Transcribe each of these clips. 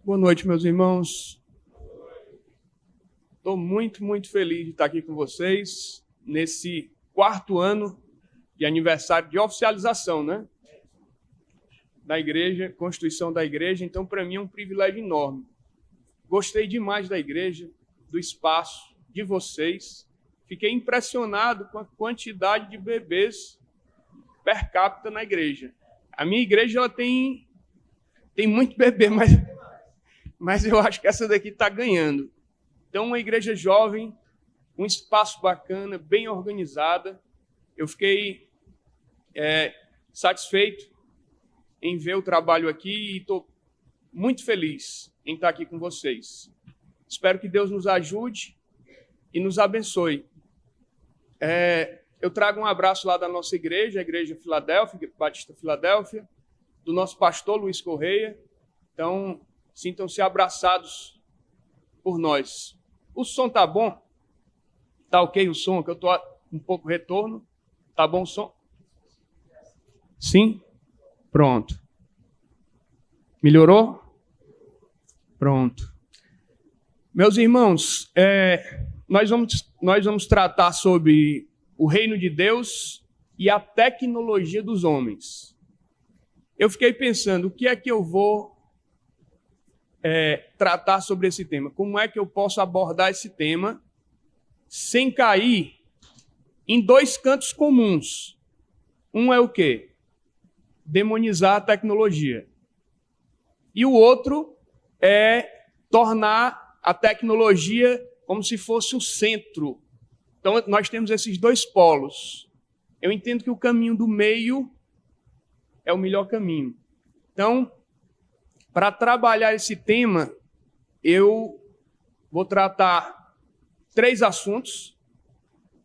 Boa noite, meus irmãos. Estou muito feliz de estar aqui com vocês nesse 4º ano de aniversário de oficialização, né? Da igreja, Constituição da igreja. Então, para mim é um privilégio enorme. Gostei demais da igreja, do espaço, de vocês. Fiquei impressionado com a quantidade de bebês per capita na igreja. A minha igreja ela tem muito bebê, mas eu acho que essa daqui está ganhando. Então, uma igreja jovem, um espaço bacana, bem organizada. Eu fiquei satisfeito em ver o trabalho aqui e estou muito feliz em estar aqui com vocês. Espero que Deus nos ajude e nos abençoe. Eu trago um abraço lá da nossa igreja, a Igreja Filadélfia, Batista Filadélfia, do nosso pastor Luiz Correia. Então, sintam-se abraçados por nós. O som tá bom? Tá ok o som? Que eu tô um pouco retorno. Tá bom o som? Sim? Pronto. Melhorou? Pronto. Meus irmãos, nós vamos tratar sobre o reino de Deus e a tecnologia dos homens. Eu fiquei pensando, o que é que eu vou tratar sobre esse tema? Como é que eu posso abordar esse tema sem cair em 2 cantos comuns? Um é o quê? Demonizar a tecnologia. E o outro é tornar a tecnologia como se fosse o centro. Então, nós temos esses 2 polos. Eu entendo que o caminho do meio é o melhor caminho. Então, para trabalhar esse tema, eu vou tratar 3 assuntos.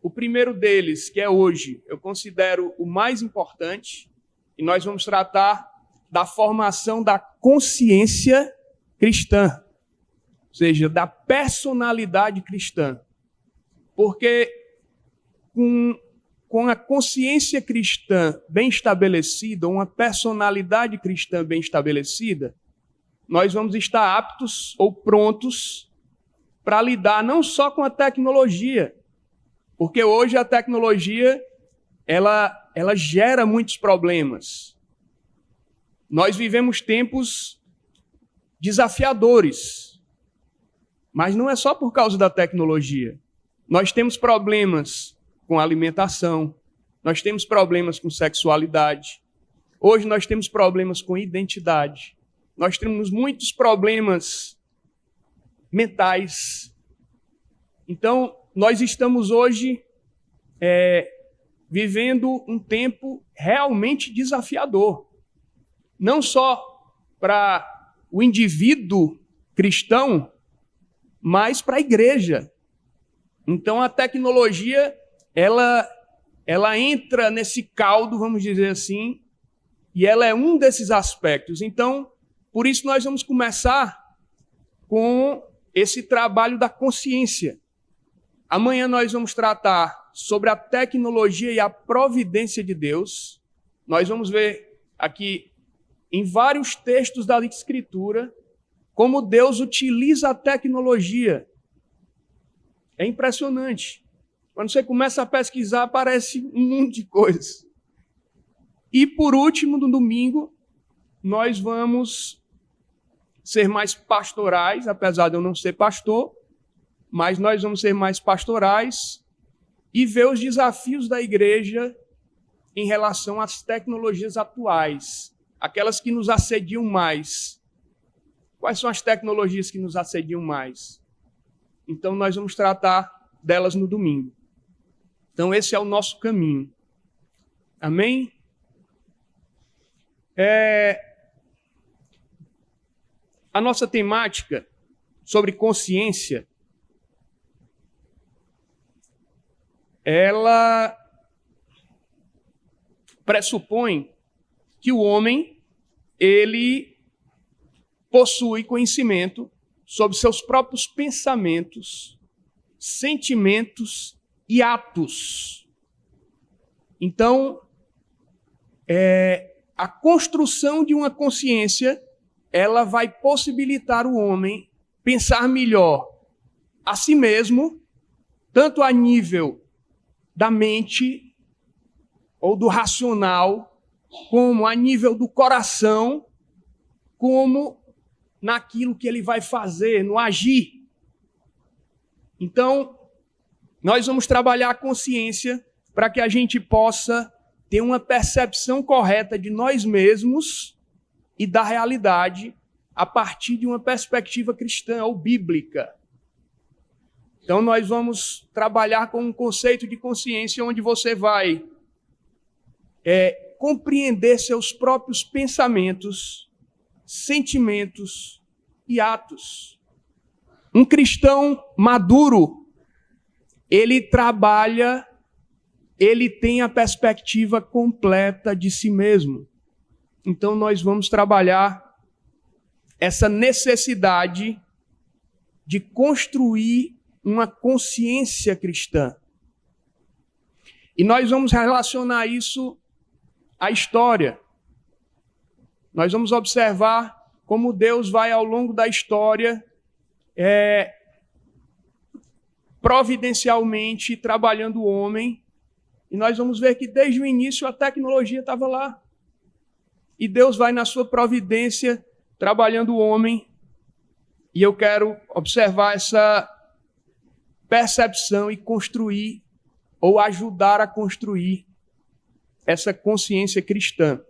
O primeiro deles, que é hoje, eu considero o mais importante, e nós vamos tratar da formação da consciência cristã, ou seja, da personalidade cristã. Porque com a consciência cristã bem estabelecida, uma personalidade cristã bem estabelecida, nós vamos estar aptos ou prontos para lidar não só com a tecnologia, porque hoje a tecnologia ela gera muitos problemas. Nós vivemos tempos desafiadores, mas não é só por causa da tecnologia. Nós temos problemas com alimentação, nós temos problemas com sexualidade, hoje nós temos problemas com identidade, nós temos muitos problemas mentais. Então, nós estamos hoje vivendo um tempo realmente desafiador. Não só para o indivíduo cristão, mas para a igreja. Então, a tecnologia, ela entra nesse caldo, vamos dizer assim, e ela é um desses aspectos. Então, por isso nós vamos começar com esse trabalho da consciência. Amanhã nós vamos tratar sobre a tecnologia e a providência de Deus. Nós vamos ver aqui em vários textos da Escritura como Deus utiliza a tecnologia. É impressionante. Quando você começa a pesquisar, aparece um monte de coisas. E por último, no domingo, nós vamos ser mais pastorais, apesar de eu não ser pastor, mas nós vamos ser mais pastorais e ver os desafios da igreja em relação às tecnologias atuais, aquelas que nos assediam mais. Quais são as tecnologias que nos assediam mais? Então, nós vamos tratar delas no domingo. Então, esse é o nosso caminho. Amém? A nossa temática sobre consciência, ela pressupõe que o homem, ele possui conhecimento sobre seus próprios pensamentos, sentimentos e atos. Então, a construção de uma consciência ela vai possibilitar o homem pensar melhor a si mesmo, tanto a nível da mente ou do racional, como a nível do coração, como naquilo que ele vai fazer, no agir. Então, nós vamos trabalhar a consciência para que a gente possa ter uma percepção correta de nós mesmos e da realidade a partir de uma perspectiva cristã ou bíblica. Então, nós vamos trabalhar com um conceito de consciência onde você vai compreender seus próprios pensamentos, sentimentos e atos. Um cristão maduro, ele trabalha, ele tem a perspectiva completa de si mesmo. Então, nós vamos trabalhar essa necessidade de construir uma consciência cristã. E nós vamos relacionar isso à história. Nós vamos observar como Deus vai, ao longo da história, providencialmente trabalhando o homem. E nós vamos ver que desde o início a tecnologia estava lá. E Deus vai, na sua providência, trabalhando o homem. E eu quero observar essa percepção e construir, ou ajudar a construir, essa consciência cristã.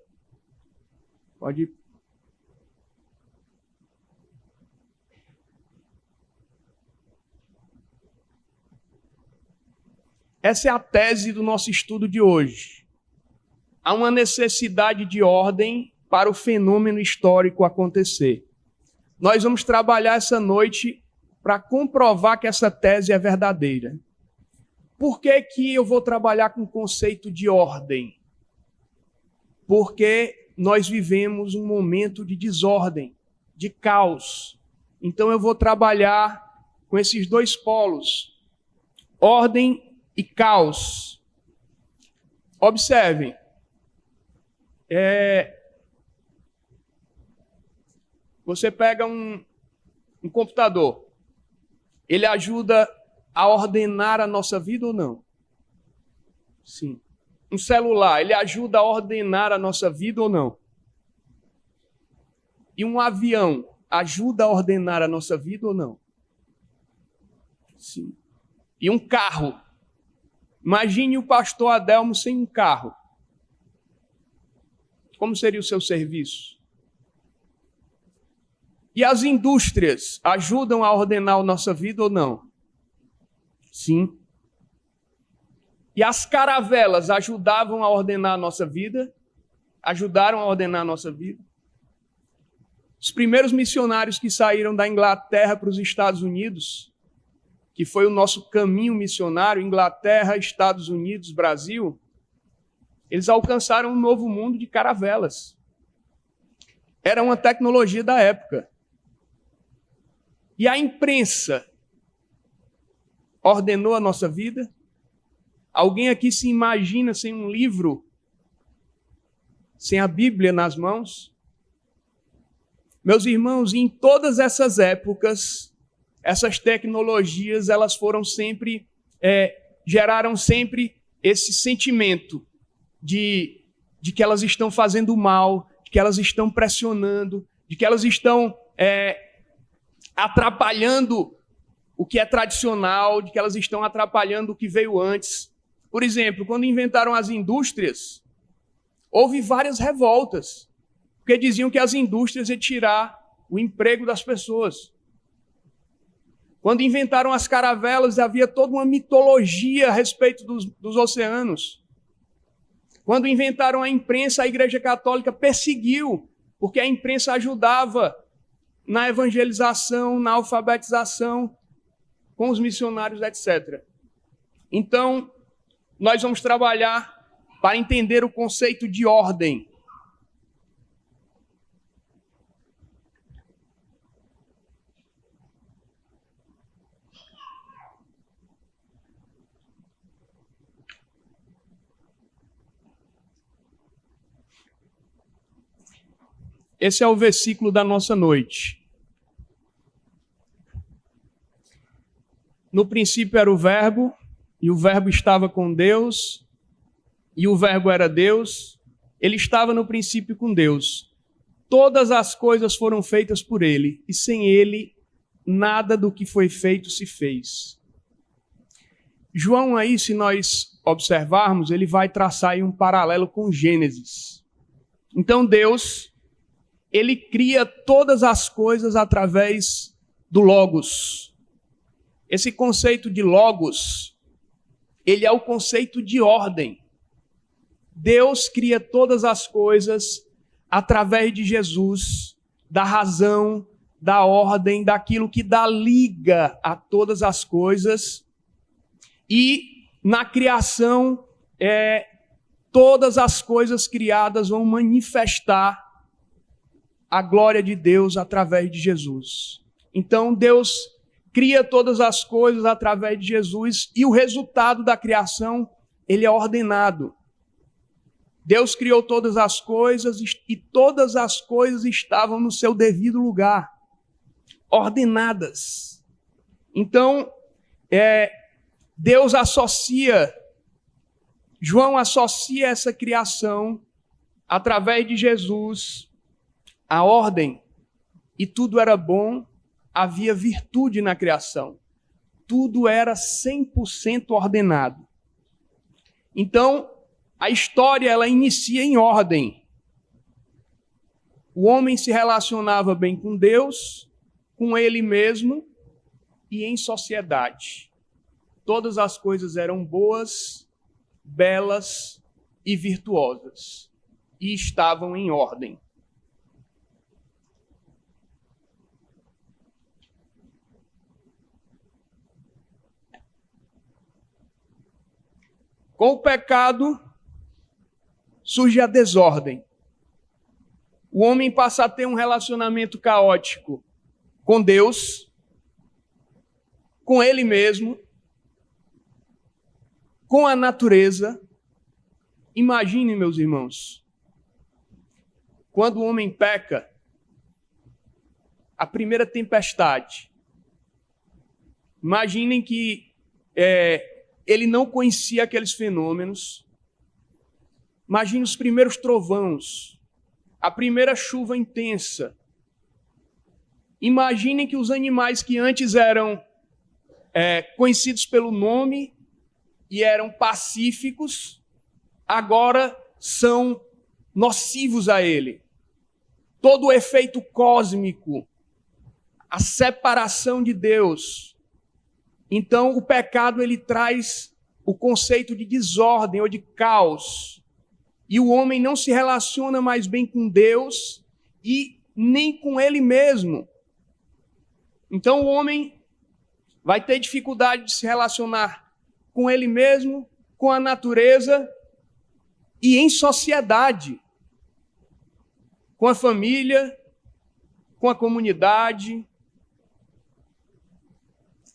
Pode. Essa é a tese do nosso estudo de hoje. Há uma necessidade de ordem para o fenômeno histórico acontecer. Nós vamos trabalhar essa noite para comprovar que essa tese é verdadeira. Por que que eu vou trabalhar com o conceito de ordem? Porque nós vivemos um momento de desordem, de caos. Então eu vou trabalhar com esses dois polos, ordem e caos. Observem, você pega um computador, ele ajuda a ordenar a nossa vida ou não? Sim. Um celular, ele ajuda a ordenar a nossa vida ou não? E um avião ajuda a ordenar a nossa vida ou não? Sim. E um carro, imagine o pastor Adelmo sem um carro. Como seria o seu serviço? E as indústrias ajudam a ordenar a nossa vida ou não? Sim. E as caravelas ajudavam a ordenar a nossa vida? Ajudaram a ordenar a nossa vida? Os primeiros missionários que saíram da Inglaterra para os Estados Unidos, que foi o nosso caminho missionário, Inglaterra, Estados Unidos, Brasil, eles alcançaram um novo mundo de caravelas. Era uma tecnologia da época. E a imprensa ordenou a nossa vida? Alguém aqui se imagina sem um livro, sem a Bíblia nas mãos? Meus irmãos, em todas essas épocas, essas tecnologias, elas foram sempre, geraram sempre esse sentimento de que elas estão fazendo mal, de que elas estão pressionando, de que elas estão atrapalhando o que é tradicional, de que elas estão atrapalhando o que veio antes. Por exemplo, quando inventaram as indústrias, houve várias revoltas, porque diziam que as indústrias iam tirar o emprego das pessoas. Quando inventaram as caravelas, havia toda uma mitologia a respeito dos oceanos. Quando inventaram a imprensa, a Igreja Católica perseguiu, porque a imprensa ajudava na evangelização, na alfabetização, com os missionários, etc. Então, nós vamos trabalhar para entender o conceito de ordem. esse é o versículo da nossa noite. No princípio era o Verbo, e o Verbo estava com Deus, e o Verbo era Deus. Ele estava no princípio com Deus. Todas as coisas foram feitas por ele, e sem ele, nada do que foi feito se fez. João aí, se nós observarmos, ele vai traçar aí um paralelo com Gênesis. Então Deus, ele cria todas as coisas através do Logos. Esse conceito de Logos, ele é o conceito de ordem. Deus cria todas as coisas através de Jesus, da razão, da ordem, daquilo que dá liga a todas as coisas. E na criação, todas as coisas criadas vão manifestar a glória de Deus através de Jesus. Então Deus cria todas as coisas através de Jesus e o resultado da criação, ele é ordenado. Deus criou todas as coisas e todas as coisas estavam no seu devido lugar, ordenadas. Então, Deus João associa essa criação através de Jesus, a ordem, e tudo era bom, havia virtude na criação. Tudo era 100% ordenado. Então, a história ela inicia em ordem. O homem se relacionava bem com Deus, com ele mesmo e em sociedade. Todas as coisas eram boas, belas e virtuosas e estavam em ordem. Com o pecado surge a desordem. O homem passa a ter um relacionamento caótico com Deus, com ele mesmo, com a natureza. Imagine, meus irmãos, quando o homem peca, a primeira tempestade. Imaginem que ele não conhecia aqueles fenômenos. Imagine os primeiros trovões, a primeira chuva intensa. Imaginem que os animais que antes eram conhecidos pelo nome e eram pacíficos, agora são nocivos a ele. Todo o efeito cósmico, a separação de Deus. Então, o pecado ele traz o conceito de desordem ou de caos. E o homem não se relaciona mais bem com Deus e nem com ele mesmo. Então, o homem vai ter dificuldade de se relacionar com ele mesmo, com a natureza e em sociedade, com a família, com a comunidade.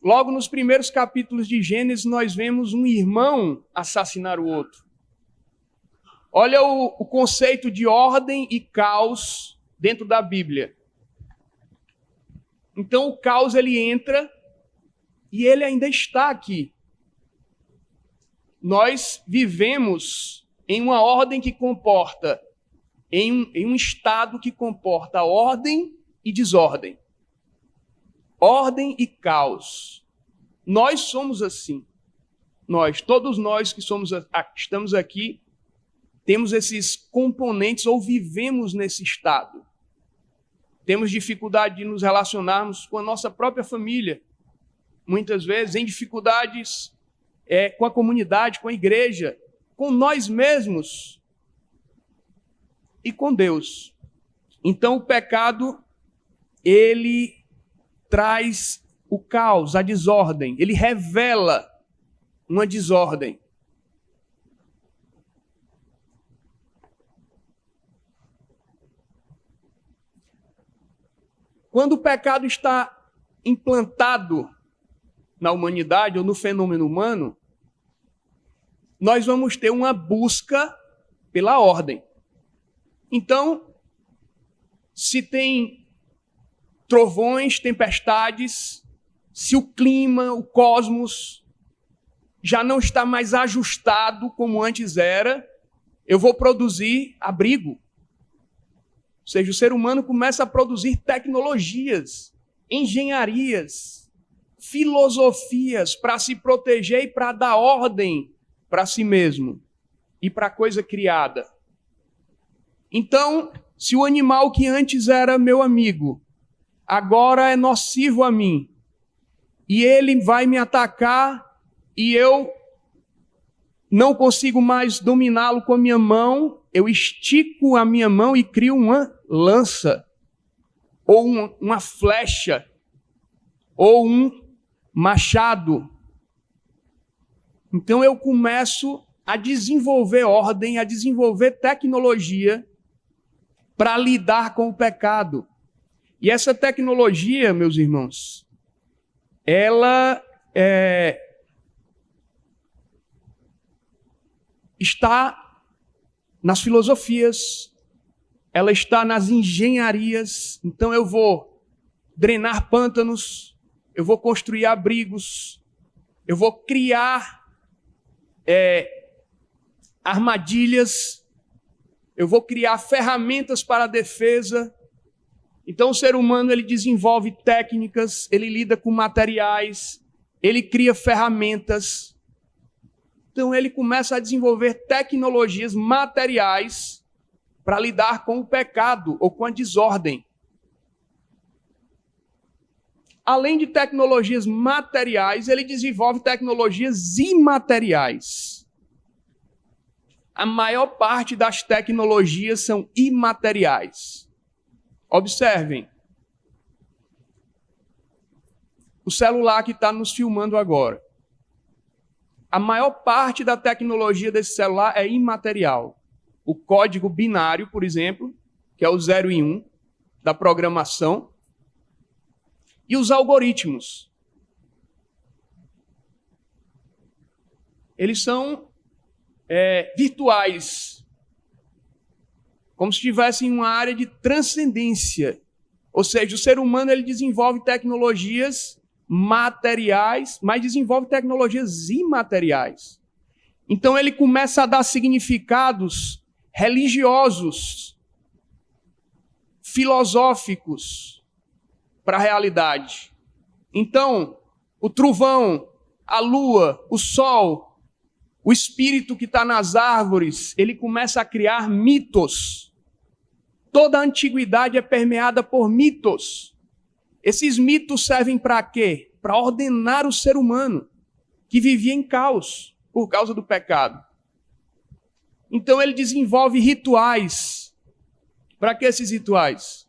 Logo nos primeiros capítulos de Gênesis, nós vemos um irmão assassinar o outro. Olha o conceito de ordem e caos dentro da Bíblia. Então o caos ele entra e ele ainda está aqui. Nós vivemos em uma ordem que comporta, em um estado que comporta ordem e desordem. Ordem e caos. Nós somos assim. Todos nós que estamos aqui, temos esses componentes ou vivemos nesse estado. Temos dificuldade de nos relacionarmos com a nossa própria família. Muitas vezes em dificuldades com a comunidade, com a igreja, com nós mesmos e com Deus. Então o pecado, ele traz o caos, a desordem. Ele revela uma desordem. Quando o pecado está implantado na humanidade ou no fenômeno humano, nós vamos ter uma busca pela ordem. Então, se tem trovões, tempestades, se o clima, o cosmos já não está mais ajustado como antes era, eu vou produzir abrigo. Ou seja, o ser humano começa a produzir tecnologias, engenharias, filosofias para se proteger e para dar ordem para si mesmo e para a coisa criada. Então, se o animal que antes era meu amigo, agora é nocivo a mim, e ele vai me atacar e eu não consigo mais dominá-lo com a minha mão, eu estico a minha mão e crio uma lança, ou uma flecha, ou um machado. Então eu começo a desenvolver ordem, a desenvolver tecnologia para lidar com o pecado. E essa tecnologia, meus irmãos, ela está nas filosofias, ela está nas engenharias. Então eu vou drenar pântanos, eu vou construir abrigos, eu vou criar armadilhas, eu vou criar ferramentas para a defesa. Então o ser humano ele desenvolve técnicas, ele lida com materiais, ele cria ferramentas. Então ele começa a desenvolver tecnologias materiais para lidar com o pecado ou com a desordem. Além de tecnologias materiais, ele desenvolve tecnologias imateriais. A maior parte das tecnologias são imateriais. Observem. O celular que está nos filmando agora. A maior parte da tecnologia desse celular é imaterial. O código binário, por exemplo, que é o 0 e 1 da programação, e os algoritmos. Eles são virtuais, como se estivessem em uma área de transcendência. Ou seja, o ser humano ele desenvolve tecnologias materiais, mas desenvolve tecnologias imateriais. Então ele começa a dar significados religiosos, filosóficos para a realidade. Então, o trovão, a lua, o sol, o espírito que está nas árvores, ele começa a criar mitos. Toda a antiguidade é permeada por mitos. Esses mitos servem para quê? Para ordenar o ser humano, que vivia em caos por causa do pecado. Então ele desenvolve rituais. Para que esses rituais?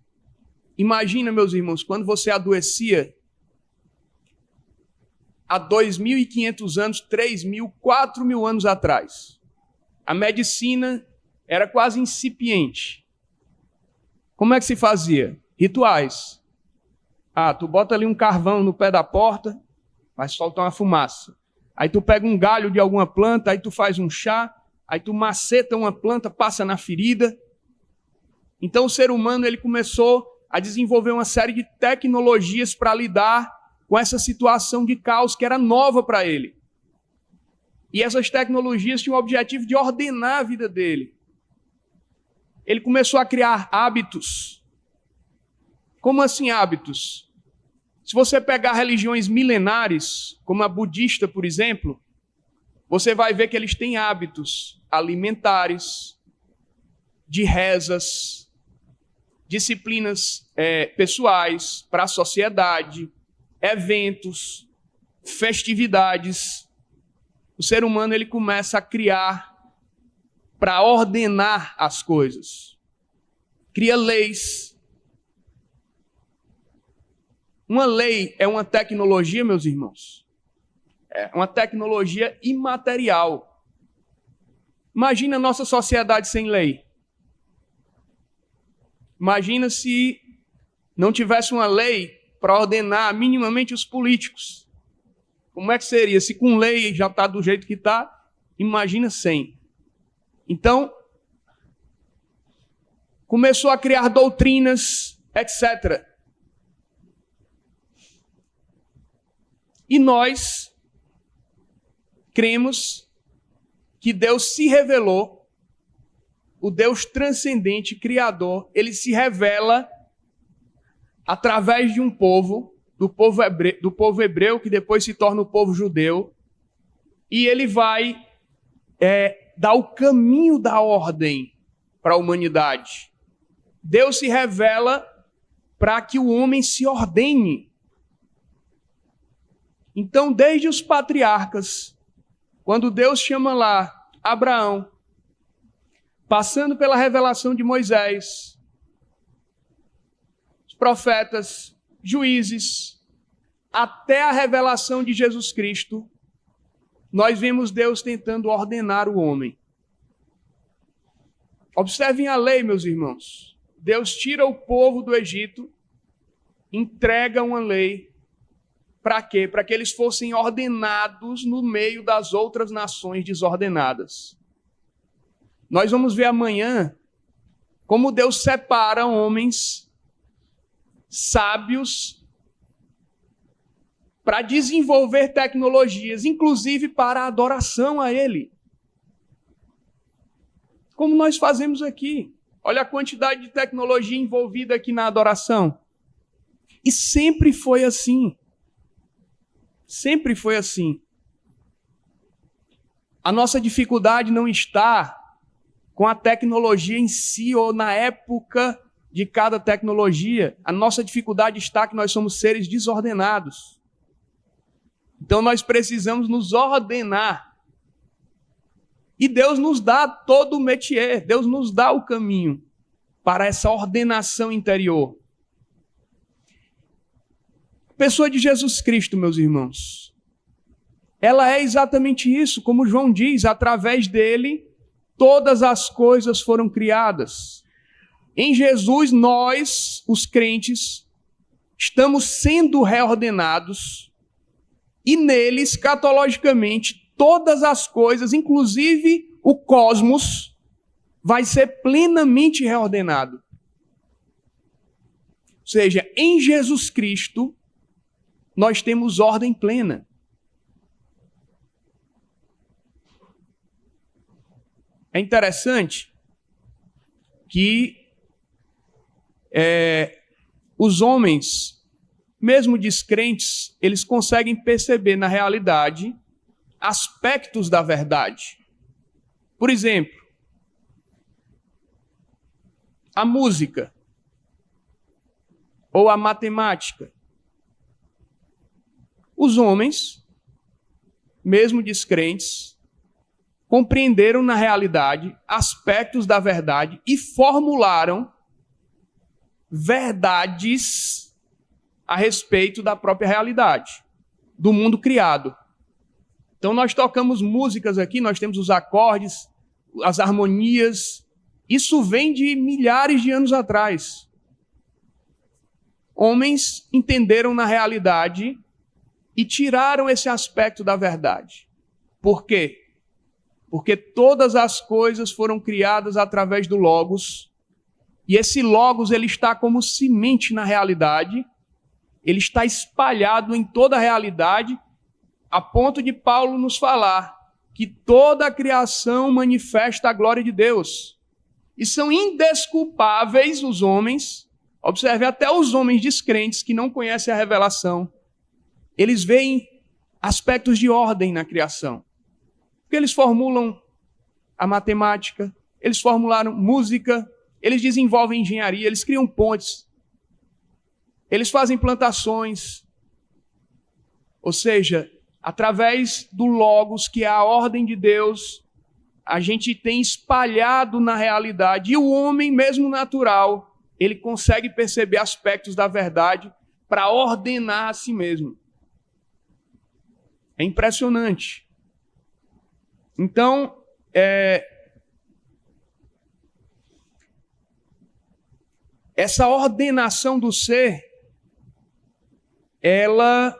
Imagina, meus irmãos, quando você adoecia há 2.500 anos, 3.000, 4.000 anos atrás. A medicina era quase incipiente. Como é que se fazia? Rituais. Tu bota ali um carvão no pé da porta, vai soltar uma fumaça. Aí tu pega um galho de alguma planta, aí tu faz um chá, aí tu maceta uma planta, passa na ferida. Então o ser humano ele começou a desenvolver uma série de tecnologias para lidar com essa situação de caos que era nova para ele. E essas tecnologias tinham o objetivo de ordenar a vida dele. Ele começou a criar hábitos. Como assim hábitos? Se você pegar religiões milenares, como a budista, por exemplo, você vai ver que eles têm hábitos alimentares, de rezas, disciplinas pessoais para a sociedade, eventos, festividades. O ser humano ele começa a criar para ordenar as coisas. Cria leis. Uma lei é uma tecnologia, meus irmãos. É uma tecnologia imaterial. Imagina a nossa sociedade sem lei. Imagina se não tivesse uma lei para ordenar minimamente os políticos. Como é que seria? Se com lei já está do jeito que está, imagina sem. Então, começou a criar doutrinas, etc. E nós cremos que Deus se revelou, o Deus transcendente, criador, ele se revela através de um povo, do povo hebreu, que depois se torna o povo judeu, e ele vai dar o caminho da ordem para a humanidade. Deus se revela para que o homem se ordene. Então, desde os patriarcas, quando Deus chama lá Abraão, passando pela revelação de Moisés, os profetas, juízes, até a revelação de Jesus Cristo, nós vemos Deus tentando ordenar o homem. Observem a lei, meus irmãos. Deus tira o povo do Egito, entrega uma lei. Para quê? Para que eles fossem ordenados no meio das outras nações desordenadas. Nós vamos ver amanhã como Deus separa homens sábios para desenvolver tecnologias, inclusive para a adoração a Ele. Como nós fazemos aqui. Olha a quantidade de tecnologia envolvida aqui na adoração. E sempre foi assim. Sempre foi assim. A nossa dificuldade não está com a tecnologia em si ou na época de cada tecnologia. A nossa dificuldade está que nós somos seres desordenados. Então nós precisamos nos ordenar. E Deus nos dá todo o métier, Deus nos dá o caminho para essa ordenação interior. A pessoa de Jesus Cristo, meus irmãos, ela é exatamente isso, como João diz, através dele todas as coisas foram criadas. Em Jesus, nós, os crentes, estamos sendo reordenados e nele, escatologicamente, todas as coisas, inclusive o cosmos, vai ser plenamente reordenado. Ou seja, em Jesus Cristo, nós temos ordem plena. É interessante que os homens, mesmo descrentes, eles conseguem perceber na realidade aspectos da verdade. Por exemplo, a música ou a matemática. Os homens, mesmo descrentes, compreenderam na realidade aspectos da verdade e formularam verdades a respeito da própria realidade, do mundo criado. Então nós tocamos músicas aqui, nós temos os acordes, as harmonias. Isso vem de milhares de anos atrás. Homens entenderam na realidade e tiraram esse aspecto da verdade. Por quê? Porque todas as coisas foram criadas através do Logos, e esse Logos ele está como semente na realidade, ele está espalhado em toda a realidade, a ponto de Paulo nos falar que toda a criação manifesta a glória de Deus. E são indesculpáveis os homens, observe até os homens descrentes que não conhecem a revelação, eles veem aspectos de ordem na criação. Porque eles formulam a matemática, eles formularam música, eles desenvolvem engenharia, eles criam pontes, eles fazem plantações. Ou seja, através do Logos, que é a ordem de Deus, a gente tem espalhado na realidade. E o homem, mesmo natural, ele consegue perceber aspectos da verdade para ordenar a si mesmo. É impressionante. Então, essa ordenação do ser, ela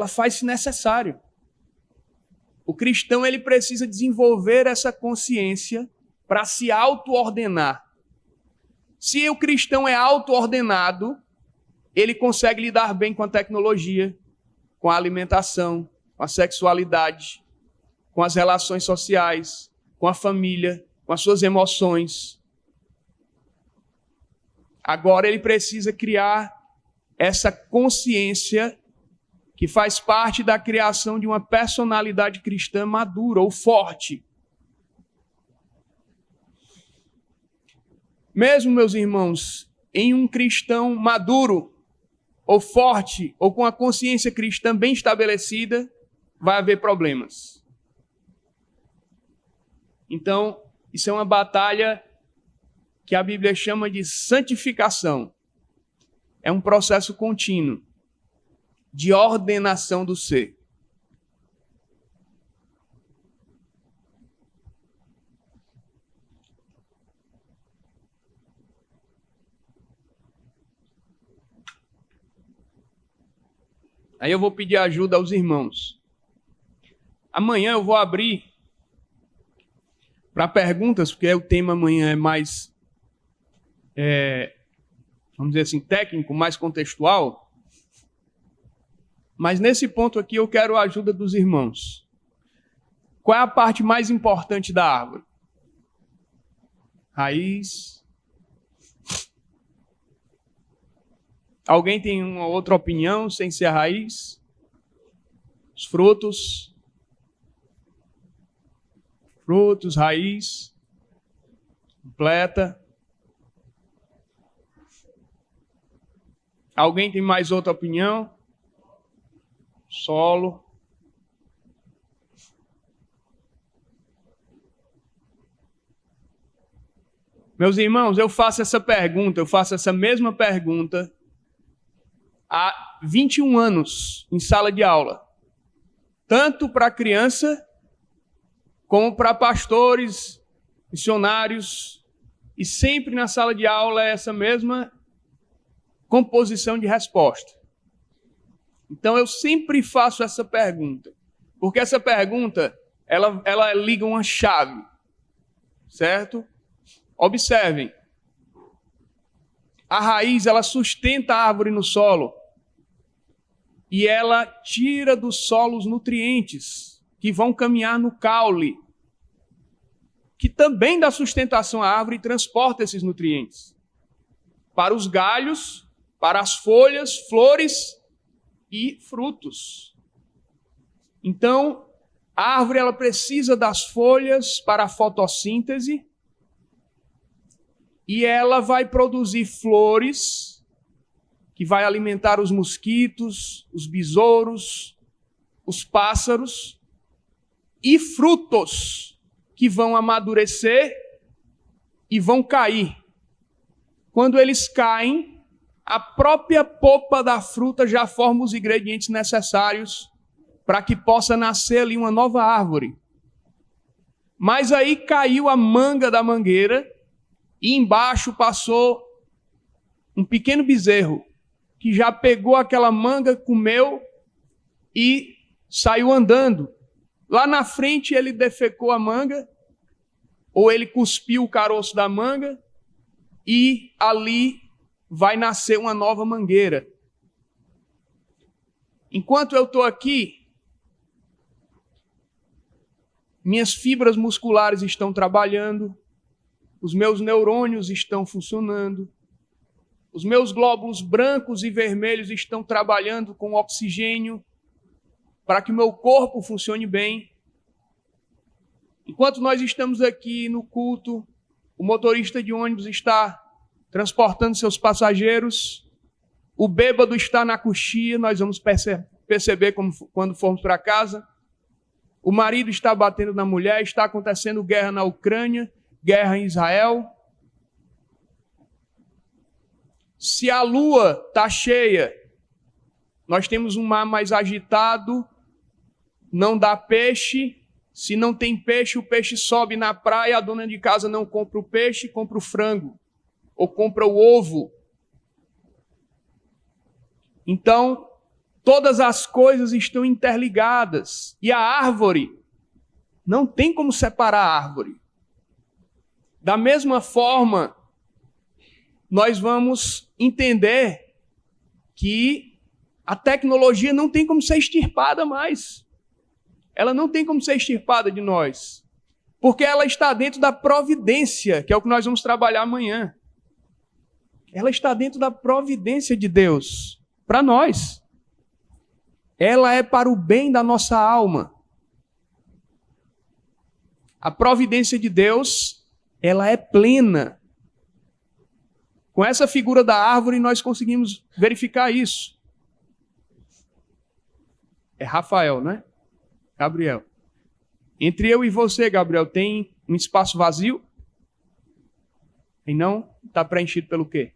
faz-se necessário. O cristão ele precisa desenvolver essa consciência para se auto-ordenar. Se o cristão é auto-ordenado, ele consegue lidar bem com a tecnologia, com a alimentação, com a sexualidade, com as relações sociais, com a família, com as suas emoções. Agora ele precisa criar essa consciência que faz parte da criação de uma personalidade cristã madura ou forte. Mesmo, meus irmãos, em um cristão maduro, ou forte, ou com a consciência cristã bem estabelecida, vai haver problemas. Então, isso é uma batalha que a Bíblia chama de santificação. É um processo contínuo de ordenação do ser. Aí eu vou pedir ajuda aos irmãos. Amanhã eu vou abrir para perguntas, porque o tema amanhã é mais, vamos dizer assim, técnico, mais contextual. Mas nesse ponto aqui eu quero a ajuda dos irmãos. Qual é a parte mais importante da árvore? Raiz. Alguém tem uma outra opinião sem ser a raiz? Os frutos. Frutos, raiz. Completa. Alguém tem mais outra opinião? Solo. Meus irmãos, eu faço essa mesma pergunta há 21 anos em sala de aula. Tanto para criança, como para pastores, missionários, e sempre na sala de aula é essa mesma composição de resposta. Então eu sempre faço essa pergunta, porque essa pergunta, ela liga uma chave, certo? Observem, a raiz, ela sustenta a árvore no solo e ela tira do solo os nutrientes que vão caminhar no caule, que também dá sustentação à árvore e transporta esses nutrientes para os galhos, para as folhas, flores e frutos. Então, a árvore ela precisa das folhas para a fotossíntese e ela vai produzir flores que vai alimentar os mosquitos, os besouros, os pássaros e frutos que vão amadurecer e vão cair. Quando eles caem, a própria polpa da fruta já forma os ingredientes necessários para que possa nascer ali uma nova árvore. Mas aí caiu a manga da mangueira e embaixo passou um pequeno bezerro que já pegou aquela manga, comeu e saiu andando. Lá na frente ele defecou a manga, ou ele cuspiu o caroço da manga, e ali vai nascer uma nova mangueira. Enquanto eu estou aqui, minhas fibras musculares estão trabalhando, os meus neurônios estão funcionando, os meus glóbulos brancos e vermelhos estão trabalhando com oxigênio para que o meu corpo funcione bem. Enquanto nós estamos aqui no culto, o motorista de ônibus está transportando seus passageiros, o bêbado está na coxia, nós vamos perceber quando formos para casa. O marido está batendo na mulher, está acontecendo guerra na Ucrânia, guerra em Israel. Se a lua está cheia, nós temos um mar mais agitado, não dá peixe. Se não tem peixe, o peixe sobe na praia, a dona de casa não compra o peixe, compra o frango, ou compra o ovo. Então, todas as coisas estão interligadas. E a árvore, não tem como separar a árvore. Da mesma forma nós vamos entender que a tecnologia não tem como ser extirpada mais. Ela não tem como ser extirpada de nós. Porque ela está dentro da providência, que é o que nós vamos trabalhar amanhã. Ela está dentro da providência de Deus para nós. Ela é para o bem da nossa alma. A providência de Deus, ela é plena. Com essa figura da árvore, nós conseguimos verificar isso. É Rafael, né? Gabriel. Entre eu e você, Gabriel, tem um espaço vazio? E não está preenchido pelo quê?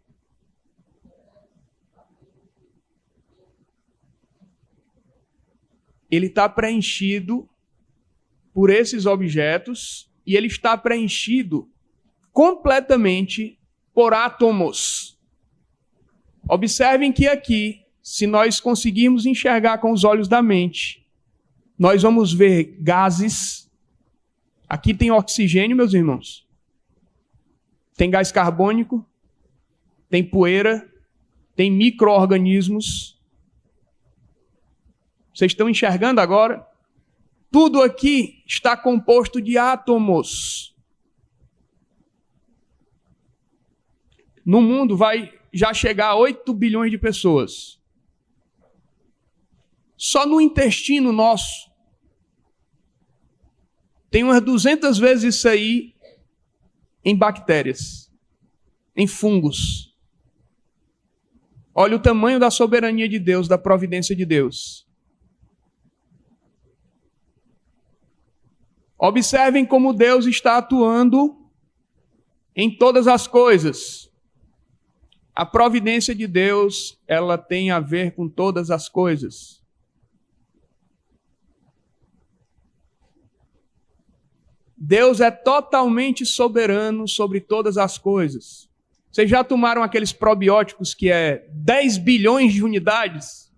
Ele está preenchido por esses objetos e ele está preenchido completamente por átomos. Observem que aqui, se nós conseguirmos enxergar com os olhos da mente, nós vamos ver gases. Aqui tem oxigênio, meus irmãos. Tem gás carbônico, tem poeira, tem micro-organismos. Vocês estão enxergando agora? Tudo aqui está composto de átomos. No mundo vai já chegar a 8 bilhões de pessoas. Só no intestino nosso tem umas 200 vezes isso aí em bactérias, em fungos. Olha o tamanho da soberania de Deus, da providência de Deus. Observem como Deus está atuando em todas as coisas. A providência de Deus, ela tem a ver com todas as coisas. Deus é totalmente soberano sobre todas as coisas. Vocês já tomaram aqueles probióticos que é 10 bilhões de unidades?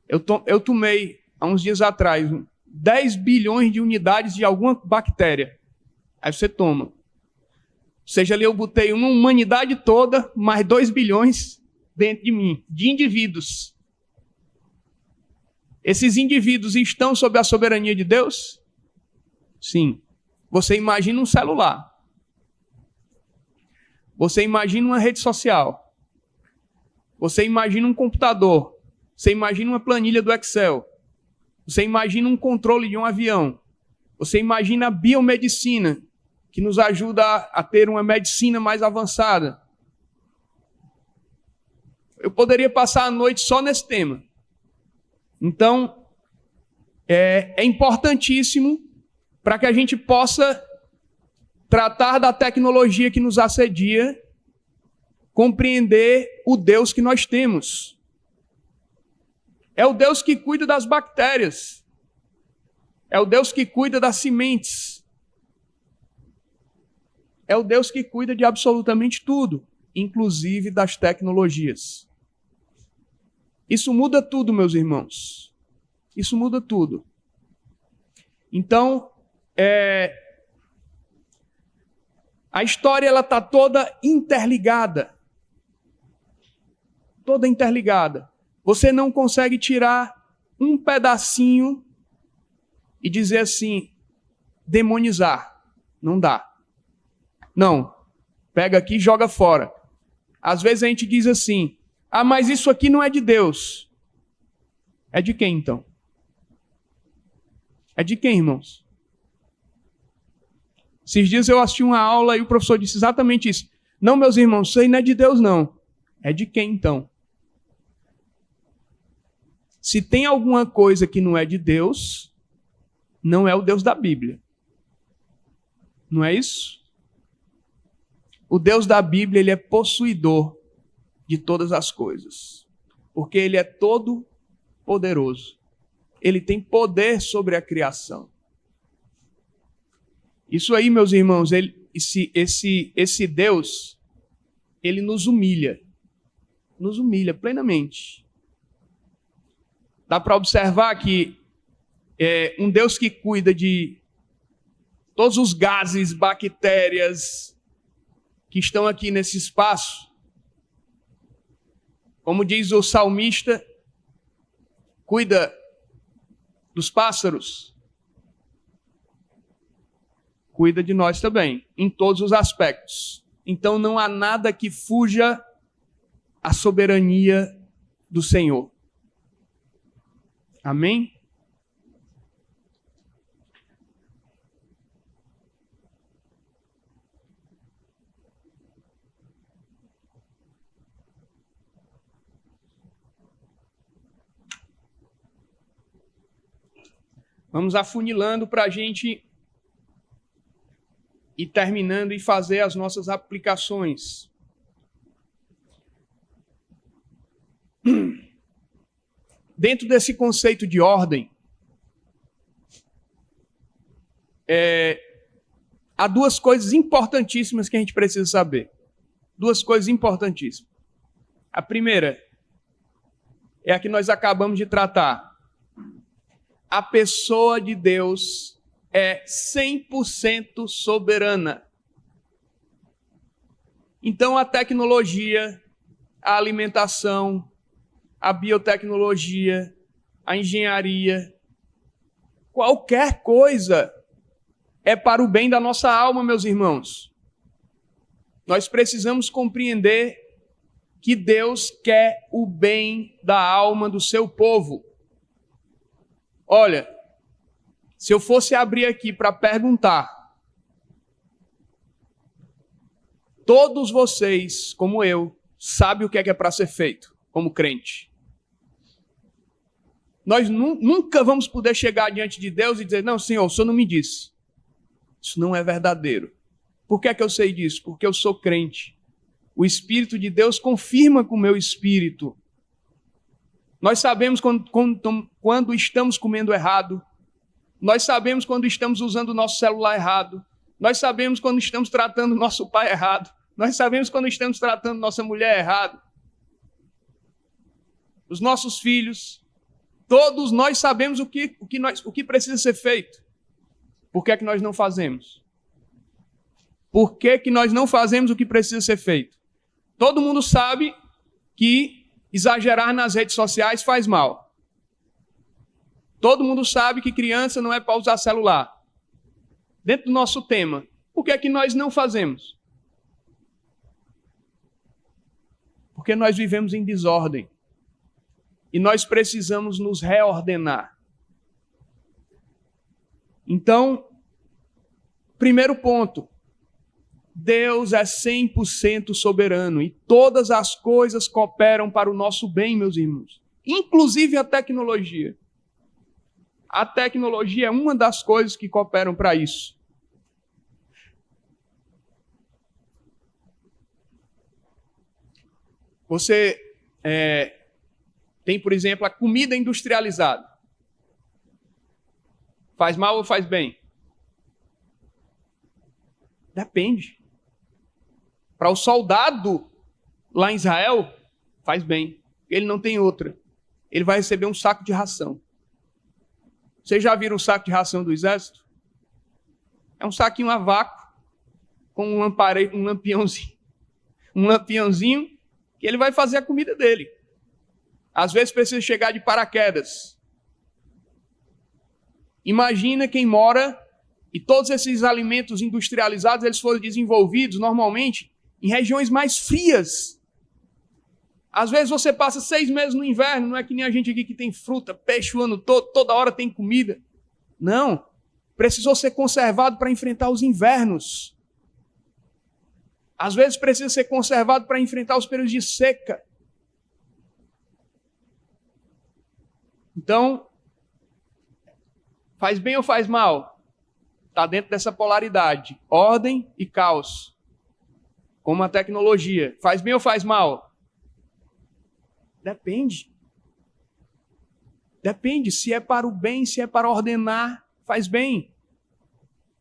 Eu tomei há uns dias atrás 10 bilhões de unidades de alguma bactéria. Aí você toma. Seja ali eu botei uma humanidade toda, mais 2 bilhões dentro de mim, de indivíduos. Esses indivíduos estão sob a soberania de Deus? Sim. Você imagina um celular. Você imagina uma rede social. Você imagina um computador. Você imagina uma planilha do Excel. Você imagina um controle de um avião. Você imagina a biomedicina, que nos ajuda a ter uma medicina mais avançada. Eu poderia passar a noite só nesse tema. Então, é importantíssimo para que a gente possa tratar da tecnologia que nos assedia, compreender o Deus que nós temos. É o Deus que cuida das bactérias. É o Deus que cuida das sementes. É o Deus que cuida de absolutamente tudo, inclusive das tecnologias. Isso muda tudo, meus irmãos. Isso muda tudo. Então, a história ela está toda interligada. Toda interligada. Você não consegue tirar um pedacinho e dizer assim, demonizar. Não dá. Não. Pega aqui e joga fora. Às vezes a gente diz assim, mas isso aqui não é de Deus. É de quem então? É de quem, irmãos? Esses dias eu assisti uma aula e o professor disse exatamente isso. Não, meus irmãos, isso aí não é de Deus, não. É de quem, então? Se tem alguma coisa que não é de Deus, não é o Deus da Bíblia. Não é isso? O Deus da Bíblia, ele é possuidor de todas as coisas. Porque ele é todo poderoso. Ele tem poder sobre a criação. Isso aí, meus irmãos, esse Deus, ele nos humilha plenamente. Dá para observar que um Deus que cuida de todos os gases, bactérias, que estão aqui nesse espaço, como diz o salmista, cuida dos pássaros, cuida de nós também, em todos os aspectos. Então não há nada que fuja à soberania do Senhor. Amém? Vamos afunilando para a gente ir terminando e fazer as nossas aplicações. Dentro desse conceito de ordem, há duas coisas importantíssimas que a gente precisa saber. Duas coisas importantíssimas. A primeira é a que nós acabamos de tratar. A pessoa de Deus é 100% soberana. Então a tecnologia, a alimentação, a biotecnologia, a engenharia, qualquer coisa é para o bem da nossa alma, meus irmãos. Nós precisamos compreender que Deus quer o bem da alma do seu povo. Olha, se eu fosse abrir aqui para perguntar, todos vocês, como eu, sabem o que é para ser feito como crente. Nós nunca vamos poder chegar diante de Deus e dizer, não, Senhor, o Senhor não me disse. Isso não é verdadeiro. Por que é que eu sei disso? Porque eu sou crente. O Espírito de Deus confirma com o meu espírito. Nós sabemos quando estamos comendo errado. Nós sabemos quando estamos usando o nosso celular errado. Nós sabemos quando estamos tratando nosso pai errado. Nós sabemos quando estamos tratando nossa mulher errado. Os nossos filhos. Todos nós sabemos o que precisa ser feito. Por que é que nós não fazemos? Por que que nós não fazemos o que precisa ser feito? Todo mundo sabe que exagerar nas redes sociais faz mal. Todo mundo sabe que criança não é para usar celular. Dentro do nosso tema, por que é que nós não fazemos? Porque nós vivemos em desordem. E nós precisamos nos reordenar. Então, primeiro ponto. Deus é 100% soberano e todas as coisas cooperam para o nosso bem, meus irmãos. Inclusive a tecnologia. A tecnologia é uma das coisas que cooperam para isso. Você tem, por exemplo, a comida industrializada. Faz mal ou faz bem? Depende. Para o soldado lá em Israel, faz bem. Ele não tem outra. Ele vai receber um saco de ração. Vocês já viram um saco de ração do exército? É um saquinho a vácuo, com um lampiãozinho, que ele vai fazer a comida dele. Às vezes precisa chegar de paraquedas. Imagina quem mora, e todos esses alimentos industrializados, eles foram desenvolvidos normalmente em regiões mais frias. Às vezes você passa 6 meses no inverno, não é que nem a gente aqui que tem fruta, peixe o ano todo, toda hora tem comida. Não, precisou ser conservado para enfrentar os invernos. Às vezes precisa ser conservado para enfrentar os períodos de seca. Então, faz bem ou faz mal? Está dentro dessa polaridade, ordem e caos. Como a tecnologia. Faz bem ou faz mal? Depende. Depende se é para o bem, se é para ordenar, faz bem.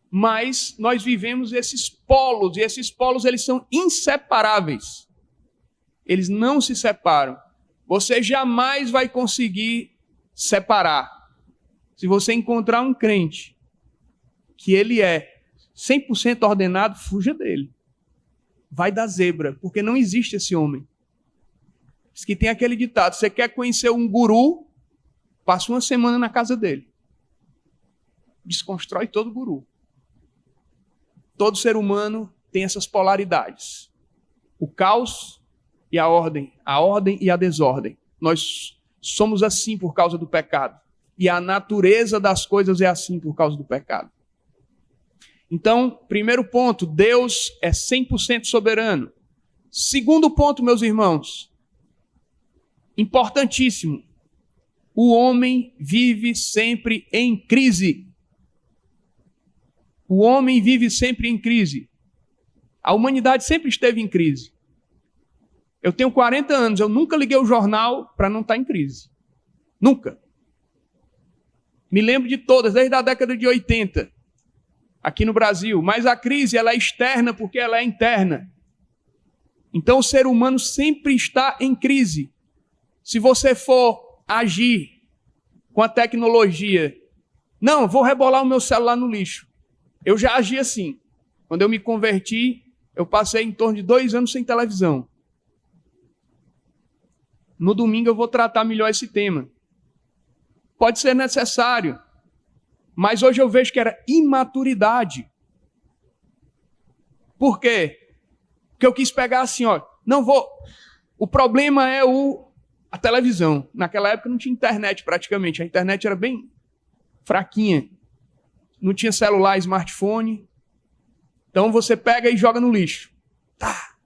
Mas nós vivemos esses polos, e esses polos eles são inseparáveis. Eles não se separam. Você jamais vai conseguir separar. Se você encontrar um crente que ele é 100% ordenado, fuja dele. vai dar zebra, porque não existe esse homem. Diz que tem aquele ditado, você quer conhecer um guru, passa uma semana na casa dele. Desconstrói todo guru. Todo ser humano tem essas polaridades. O caos e a ordem e a desordem. Nós somos assim por causa do pecado. E a natureza das coisas é assim por causa do pecado. Então, primeiro ponto, Deus é 100% soberano. Segundo ponto, meus irmãos, importantíssimo, o homem vive sempre em crise. O homem vive sempre em crise. A humanidade sempre esteve em crise. Eu tenho 40 anos, eu nunca liguei o jornal para não estar em crise. Nunca. Me lembro de todas, desde a década de 80, aqui no Brasil. Mas a crise, ela é externa porque ela é interna. Então o ser humano sempre está em crise. Se você for agir com a tecnologia, não, vou rebolar o meu celular no lixo. Eu já agi assim. Quando eu me converti, eu passei em torno de 2 anos sem televisão. No domingo eu vou tratar melhor esse tema. Pode ser necessário, mas hoje eu vejo que era imaturidade. Por quê? Porque eu quis pegar assim, ó, não vou... O problema é a televisão. Naquela época não tinha internet praticamente, a internet era bem fraquinha. Não tinha celular, smartphone. Então você pega e joga no lixo. Tá.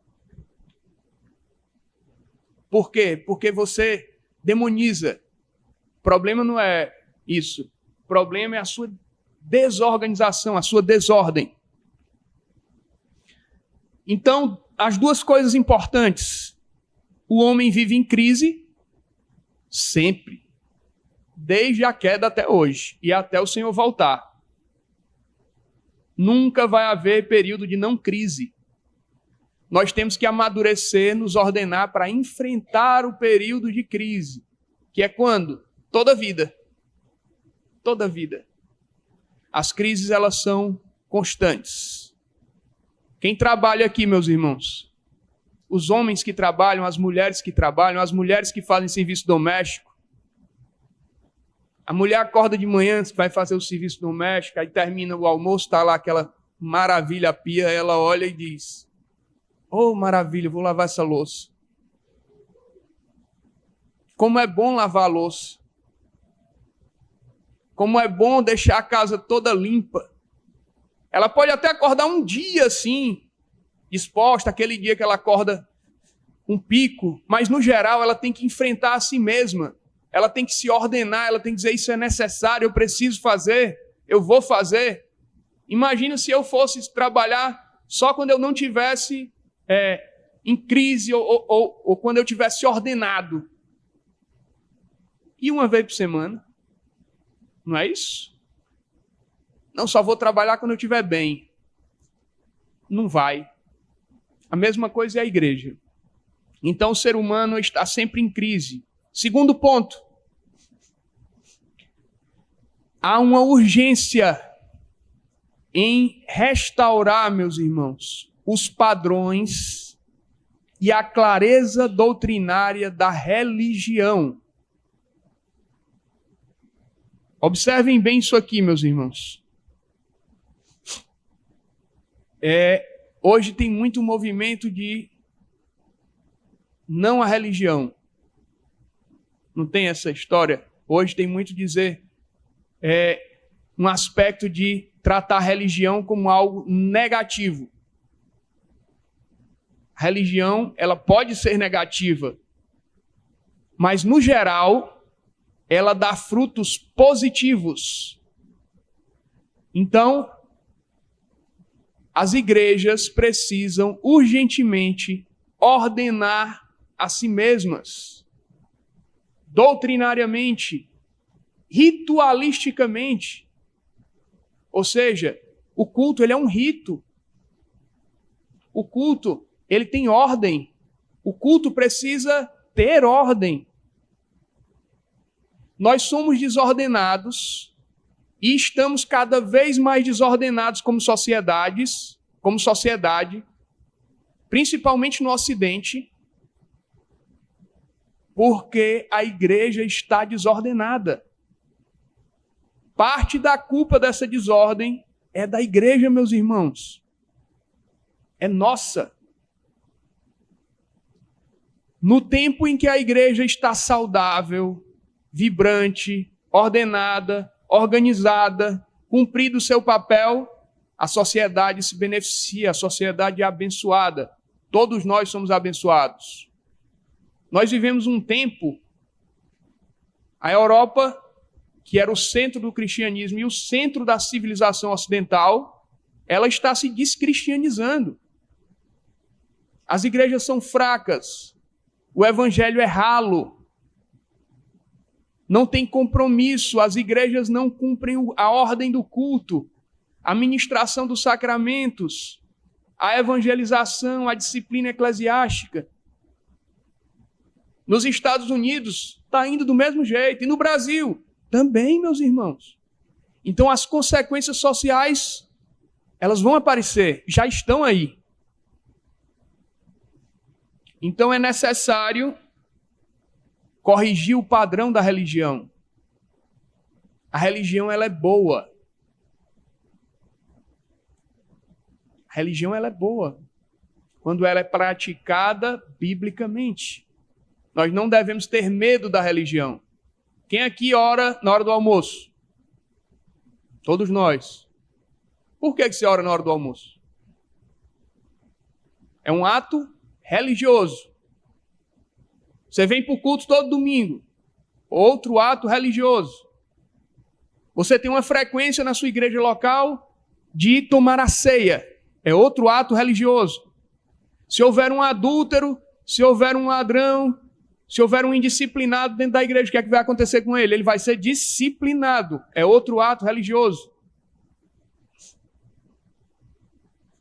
Por quê? Porque você demoniza. O problema não é isso. O problema é a sua desorganização, a sua desordem. Então, as duas coisas importantes. O homem vive em crise sempre. Desde a queda até hoje. E até o Senhor voltar. Nunca vai haver período de não crise. Nós temos que amadurecer, nos ordenar para enfrentar o período de crise. Que é quando? Toda vida. Toda vida. As crises, elas são constantes. Quem trabalha aqui, meus irmãos? Os homens que trabalham, as mulheres que fazem serviço doméstico. A mulher acorda de manhã, vai fazer o serviço doméstico, aí termina o almoço, está lá aquela maravilha, a pia, ela olha e diz, oh, maravilha, vou lavar essa louça. Como é bom lavar a louça. Como é bom deixar a casa toda limpa. Ela pode até acordar um dia assim, disposta, aquele dia que ela acorda um pico, mas no geral ela tem que enfrentar a si mesma. Ela tem que se ordenar, ela tem que dizer, isso é necessário, eu preciso fazer, eu vou fazer. Imagina se eu fosse trabalhar só quando eu não tivesse em crise ou quando eu tivesse ordenado. E uma vez por semana. Não é isso? Não, só vou trabalhar quando eu estiver bem. Não vai. A mesma coisa é a igreja. Então o ser humano está sempre em crise. Segundo ponto. Há uma urgência em restaurar, meus irmãos, os padrões e a clareza doutrinária da religião. Observem bem isso aqui, meus irmãos. Hoje tem muito movimento de não à religião. Não tem essa história? Hoje tem muito dizer um aspecto de tratar a religião como algo negativo. A religião, ela pode ser negativa, mas no geral ela dá frutos positivos. Então, as igrejas precisam urgentemente ordenar a si mesmas, doutrinariamente, ritualisticamente. Ou seja, o culto, ele é um rito. O culto, ele tem ordem. O culto precisa ter ordem. Nós somos desordenados e estamos cada vez mais desordenados como sociedade, principalmente no Ocidente, porque a igreja está desordenada. Parte da culpa dessa desordem é da igreja, meus irmãos. É nossa. No tempo em que a igreja está saudável, vibrante, ordenada, organizada, cumprido o seu papel, a sociedade se beneficia, a sociedade é abençoada. Todos nós somos abençoados. Nós vivemos um tempo, a Europa, que era o centro do cristianismo e o centro da civilização ocidental, ela está se descristianizando. As igrejas são fracas, o evangelho é ralo, não tem compromisso, as igrejas não cumprem a ordem do culto, a ministração dos sacramentos, a evangelização, a disciplina eclesiástica. Nos Estados Unidos está indo do mesmo jeito, e no Brasil também, meus irmãos. Então as consequências sociais, elas vão aparecer, já estão aí. Então é necessário corrigir o padrão da religião. A religião, ela é boa. A religião, ela é boa quando ela é praticada biblicamente. Nós não devemos ter medo da religião. Quem aqui ora na hora do almoço? Todos nós. Por que você ora na hora do almoço? É um ato religioso. Você vem para o culto todo domingo. Outro ato religioso. Você tem uma frequência na sua igreja local de tomar a ceia. É outro ato religioso. Se houver um adúltero, se houver um ladrão, se houver um indisciplinado dentro da igreja, o que é que vai acontecer com ele? Ele vai ser disciplinado. É outro ato religioso.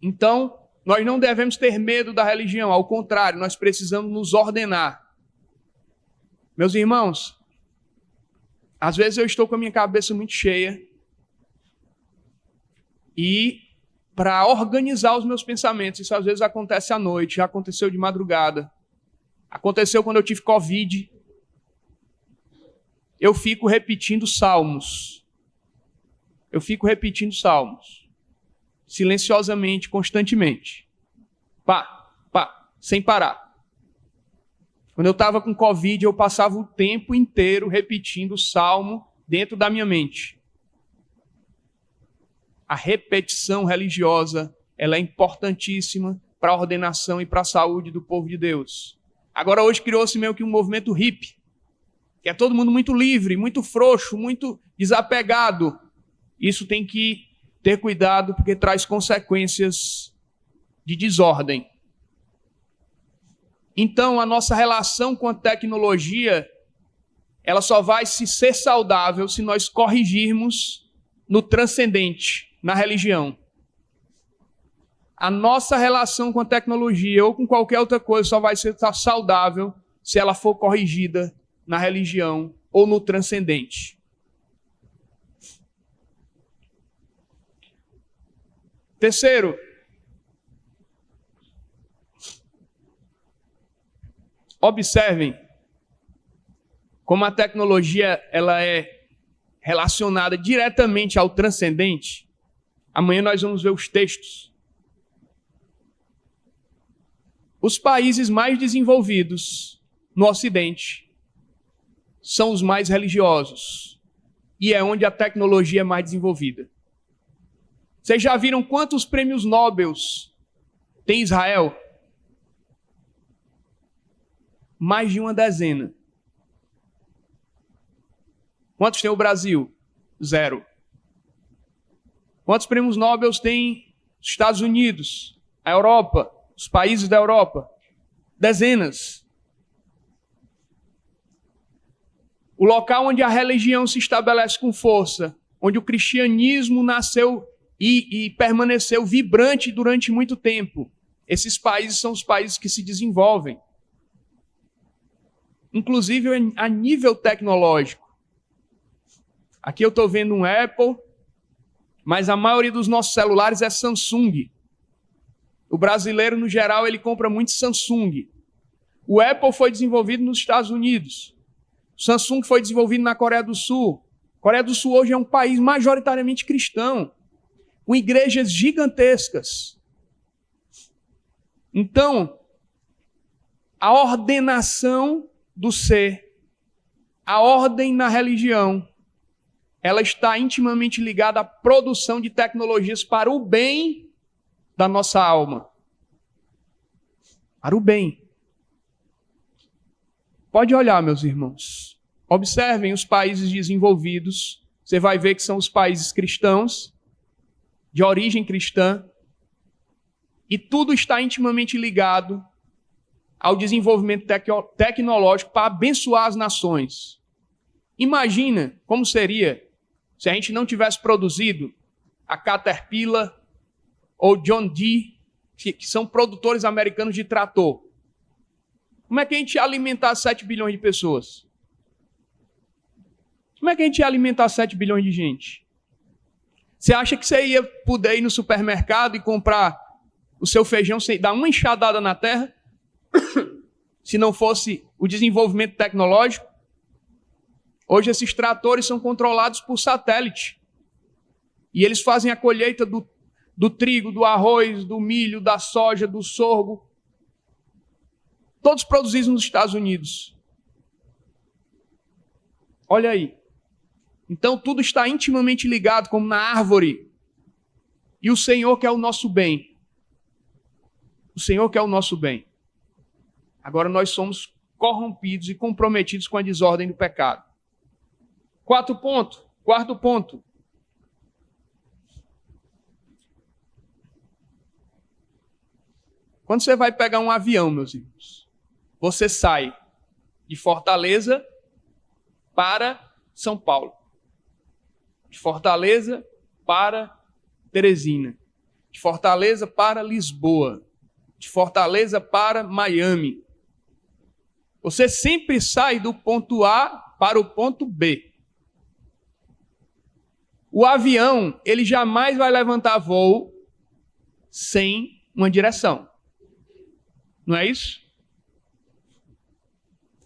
Então, nós não devemos ter medo da religião. Ao contrário, nós precisamos nos ordenar. Meus irmãos, às vezes eu estou com a minha cabeça muito cheia e para organizar os meus pensamentos, isso às vezes acontece à noite, já aconteceu de madrugada, aconteceu quando eu tive Covid, eu fico repetindo salmos. Silenciosamente, constantemente. Sem parar. Quando eu estava com Covid, eu passava o tempo inteiro repetindo o salmo dentro da minha mente. A repetição religiosa, ela é importantíssima para a ordenação e para a saúde do povo de Deus. Agora hoje criou-se meio que um movimento hippie, que é todo mundo muito livre, muito frouxo, muito desapegado. Isso tem que ter cuidado porque traz consequências de desordem. Então, a nossa relação com a tecnologia, ela só vai ser saudável se nós corrigirmos no transcendente, na religião. A nossa relação com a tecnologia ou com qualquer outra coisa só vai ser saudável se ela for corrigida na religião ou no transcendente. Terceiro, observem como a tecnologia ela é relacionada diretamente ao transcendente. Amanhã nós vamos ver os textos. Os países mais desenvolvidos no Ocidente são os mais religiosos e é onde a tecnologia é mais desenvolvida. Vocês já viram quantos prêmios Nobel tem Israel? Mais de uma dezena. Quantos tem o Brasil? 0. Quantos prêmios Nobel tem os Estados Unidos, a Europa, os países da Europa? Dezenas. O local onde a religião se estabelece com força, onde o cristianismo nasceu e permaneceu vibrante durante muito tempo. Esses países são os países que se desenvolvem. Inclusive a nível tecnológico. Aqui eu estou vendo um Apple, mas a maioria dos nossos celulares é Samsung. O brasileiro, no geral, ele compra muito Samsung. O Apple foi desenvolvido nos Estados Unidos. O Samsung foi desenvolvido na Coreia do Sul. A Coreia do Sul hoje é um país majoritariamente cristão, com igrejas gigantescas. Então, a ordenação do ser, a ordem na religião, ela está intimamente ligada à produção de tecnologias para o bem da nossa alma. Para o bem. Pode olhar, meus irmãos. Observem os países desenvolvidos. Você vai ver que são os países cristãos, de origem cristã. E tudo está intimamente ligado ao desenvolvimento tecnológico para abençoar as nações. Imagina como seria se a gente não tivesse produzido a Caterpillar ou John Deere, que são produtores americanos de trator. Como é que a gente ia alimentar 7 bilhões de pessoas? Como é que a gente ia alimentar 7 bilhões de gente? Você acha que você ia poder ir no supermercado e comprar o seu feijão sem dar uma enxadada na terra? Se não fosse o desenvolvimento tecnológico? Hoje esses tratores são controlados por satélite. E eles fazem a colheita do trigo, do arroz, do milho, da soja, do sorgo. Todos produzidos nos Estados Unidos. Olha aí. Então tudo está intimamente ligado, como na árvore. E o Senhor quer o nosso bem. O Senhor quer o nosso bem. Agora nós somos corrompidos e comprometidos com a desordem do pecado. Quarto ponto. Quando você vai pegar um avião, meus irmãos, você sai de Fortaleza para São Paulo. De Fortaleza para Teresina. De Fortaleza para Lisboa. De Fortaleza para Miami. Você sempre sai do ponto A para o ponto B. O avião, ele jamais vai levantar voo sem uma direção. Não é isso?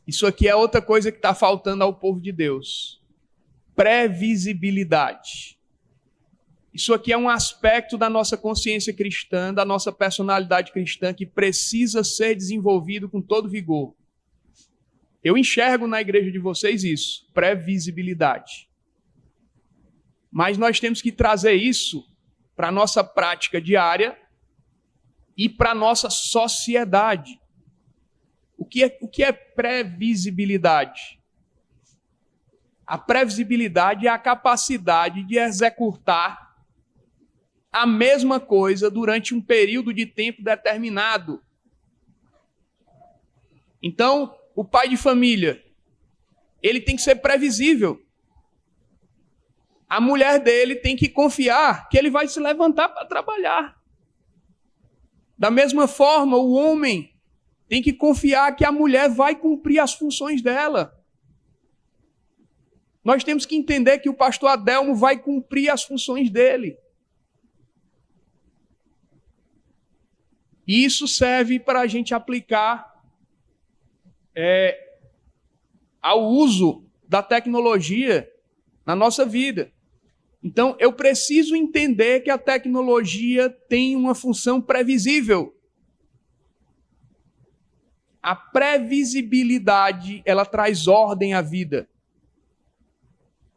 Isso aqui é outra coisa que está faltando ao povo de Deus. Previsibilidade. Isso aqui é um aspecto da nossa consciência cristã, da nossa personalidade cristã, que precisa ser desenvolvido com todo vigor. Eu enxergo na igreja de vocês isso, previsibilidade. Mas nós temos que trazer isso para a nossa prática diária e para a nossa sociedade. O que é previsibilidade? A previsibilidade é a capacidade de executar a mesma coisa durante um período de tempo determinado. Então, o pai de família, ele tem que ser previsível. A mulher dele tem que confiar que ele vai se levantar para trabalhar. Da mesma forma, o homem tem que confiar que a mulher vai cumprir as funções dela. Nós temos que entender que o pastor Adelmo vai cumprir as funções dele. E isso serve para a gente aplicar ao uso da tecnologia na nossa vida. Então, eu preciso entender que a tecnologia tem uma função previsível. A previsibilidade, ela traz ordem à vida.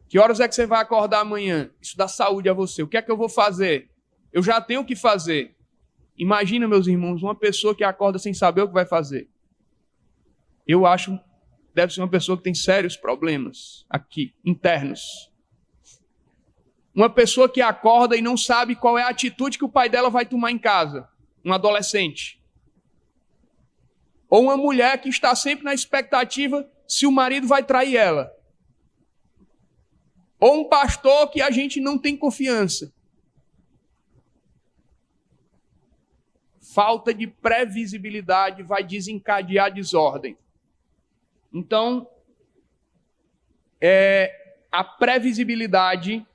Que horas é que você vai acordar amanhã? Isso dá saúde a você. O que é que eu vou fazer? Eu já tenho o que fazer. Imagina, meus irmãos, uma pessoa que acorda sem saber o que vai fazer. Eu acho, deve ser uma pessoa que tem sérios problemas aqui, internos. Uma pessoa que acorda e não sabe qual é a atitude que o pai dela vai tomar em casa. Um adolescente. Ou uma mulher que está sempre na expectativa se o marido vai trair ela. Ou um pastor que a gente não tem confiança. Falta de previsibilidade vai desencadear desordem. Então, a previsibilidade,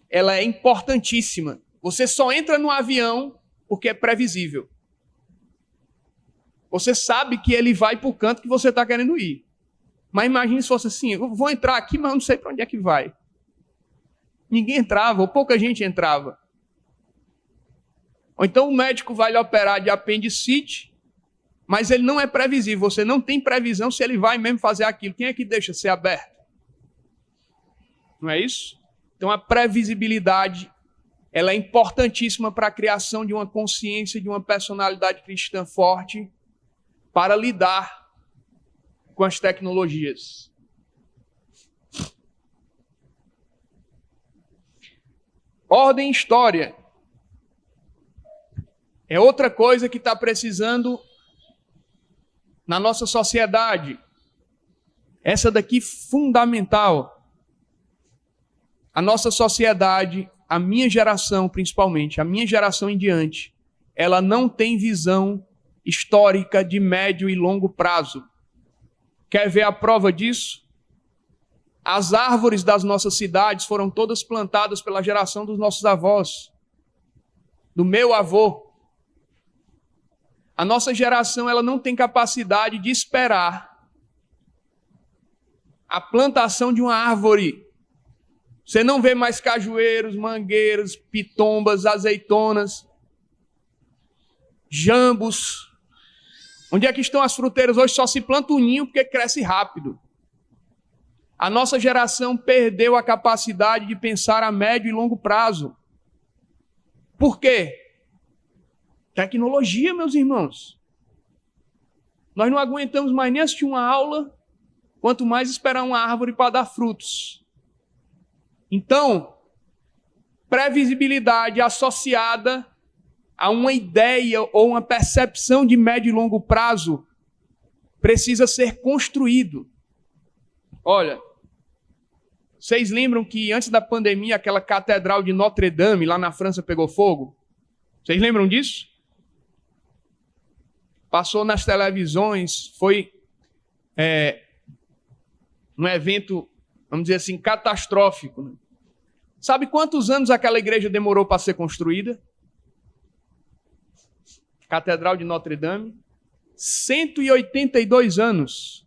ela é importantíssima. Você só entra no avião porque é previsível. Você sabe que ele vai para o canto que você está querendo ir. Mas imagine se fosse assim, eu vou entrar aqui, mas eu não sei para onde é que vai. Ninguém entrava, ou pouca gente entrava. Ou então o médico vai lhe operar de apendicite, mas ele não é previsível. Você não tem previsão se ele vai mesmo fazer aquilo. Quem é que deixa ser aberto? Não é isso? Então a previsibilidade, ela é importantíssima para a criação de uma consciência, de uma personalidade cristã forte, para lidar com as tecnologias. Ordem e história é outra coisa que está precisando na nossa sociedade. Essa daqui fundamental. A nossa sociedade, a minha geração principalmente, a minha geração em diante, ela não tem visão histórica de médio e longo prazo. Quer ver a prova disso? As árvores das nossas cidades foram todas plantadas pela geração dos nossos avós, do meu avô. A nossa geração, ela não tem capacidade de esperar a plantação de uma árvore. Você não vê mais cajueiros, mangueiros, pitombas, azeitonas, jambos. Onde é que estão as fruteiras? Hoje só se planta o ninho porque cresce rápido. A nossa geração perdeu a capacidade de pensar a médio e longo prazo. Por quê? Tecnologia, meus irmãos. Nós não aguentamos mais nem assistir uma aula, quanto mais esperar uma árvore para dar frutos. Então, previsibilidade associada a uma ideia ou uma percepção de médio e longo prazo precisa ser construído. Olha, vocês lembram que antes da pandemia aquela catedral de Notre Dame lá na França pegou fogo? Vocês lembram disso? Passou nas televisões, foi um evento, vamos dizer assim, catastrófico. Né? Sabe quantos anos aquela igreja demorou para ser construída? Catedral de Notre Dame? 182 anos.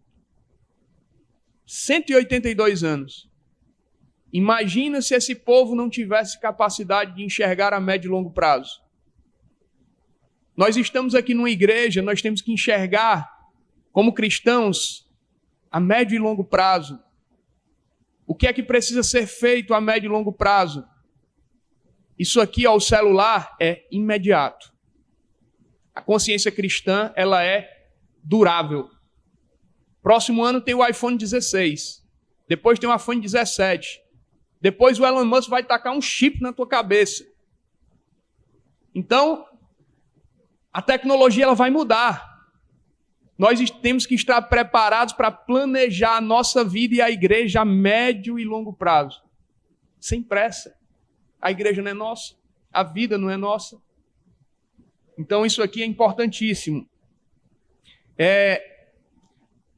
182 anos. Imagina se esse povo não tivesse capacidade de enxergar a médio e longo prazo. Nós estamos aqui numa igreja, nós temos que enxergar, como cristãos, a médio e longo prazo. O que é que precisa ser feito a médio e longo prazo? Isso aqui, ó, o celular, é imediato. A consciência cristã, ela é durável. Próximo ano tem o iPhone 16. Depois tem o iPhone 17. Depois o Elon Musk vai tacar um chip na tua cabeça. Então, a tecnologia ela vai mudar. Nós temos que estar preparados para planejar a nossa vida e a igreja a médio e longo prazo. Sem pressa. A igreja não é nossa. A vida não é nossa. Então isso aqui é importantíssimo.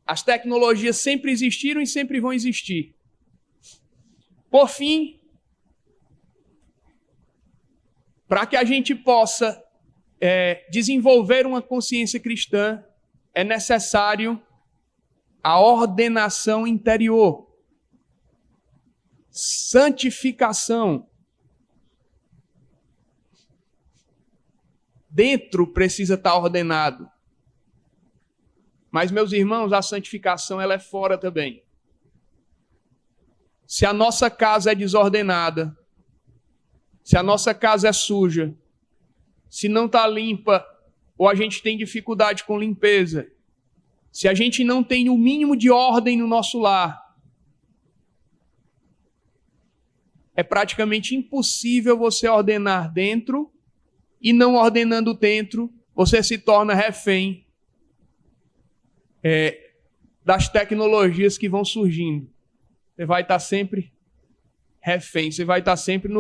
As tecnologias sempre existiram e sempre vão existir. Por fim, para que a gente possa desenvolver uma consciência cristã, é necessário a ordenação interior, santificação. Dentro precisa estar ordenado. Mas, meus irmãos, a santificação ela é fora também. Se a nossa casa é desordenada, se a nossa casa é suja, se não está limpa, ou a gente tem dificuldade com limpeza, se a gente não tem o mínimo de ordem no nosso lar, é praticamente impossível você ordenar dentro, e não ordenando dentro, você se torna refém das tecnologias que vão surgindo. Você vai estar sempre refém, você vai estar sempre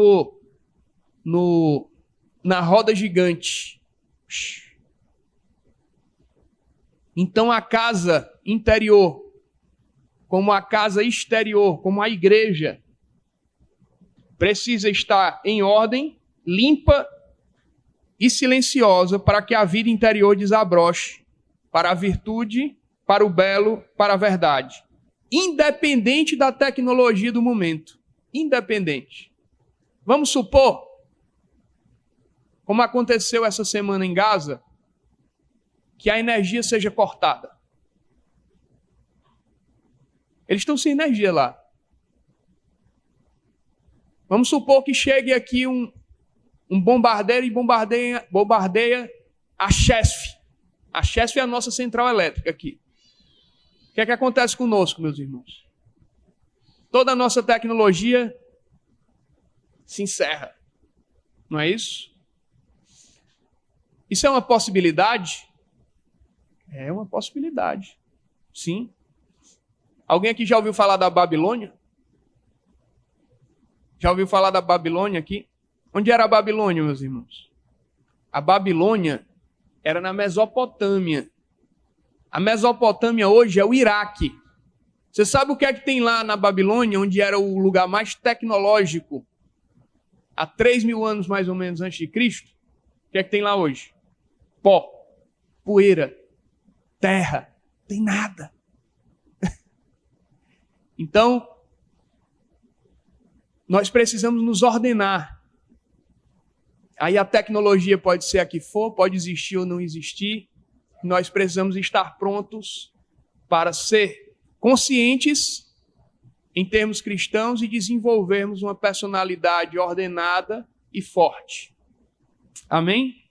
na roda gigante. Então a casa interior, como a casa exterior, como a igreja, precisa estar em ordem, limpa e silenciosa para que a vida interior desabroche para a virtude, para o belo, para a verdade. Independente da tecnologia do momento. Independente. Vamos supor, como aconteceu essa semana em Gaza, que a energia seja cortada. Eles estão sem energia lá. Vamos supor que chegue aqui um bombardeiro e bombardeia a Chesf. A Chesf é a nossa central elétrica aqui. O que é que acontece conosco, meus irmãos? Toda a nossa tecnologia se encerra. Não é isso? Isso é uma possibilidade? É uma possibilidade. Sim. Alguém aqui já ouviu falar da Babilônia? Já ouviu falar da Babilônia aqui? Onde era a Babilônia, meus irmãos? A Babilônia era na Mesopotâmia. A Mesopotâmia hoje é o Iraque. Você sabe o que é que tem lá na Babilônia, onde era o lugar mais tecnológico, há 3.000 anos mais ou menos antes de Cristo? O que é que tem lá hoje? Pó, poeira, terra, tem nada. Então, nós precisamos nos ordenar. Aí a tecnologia pode ser a que for, pode existir ou não existir. Nós precisamos estar prontos para ser conscientes em termos cristãos e desenvolvermos uma personalidade ordenada e forte. Amém?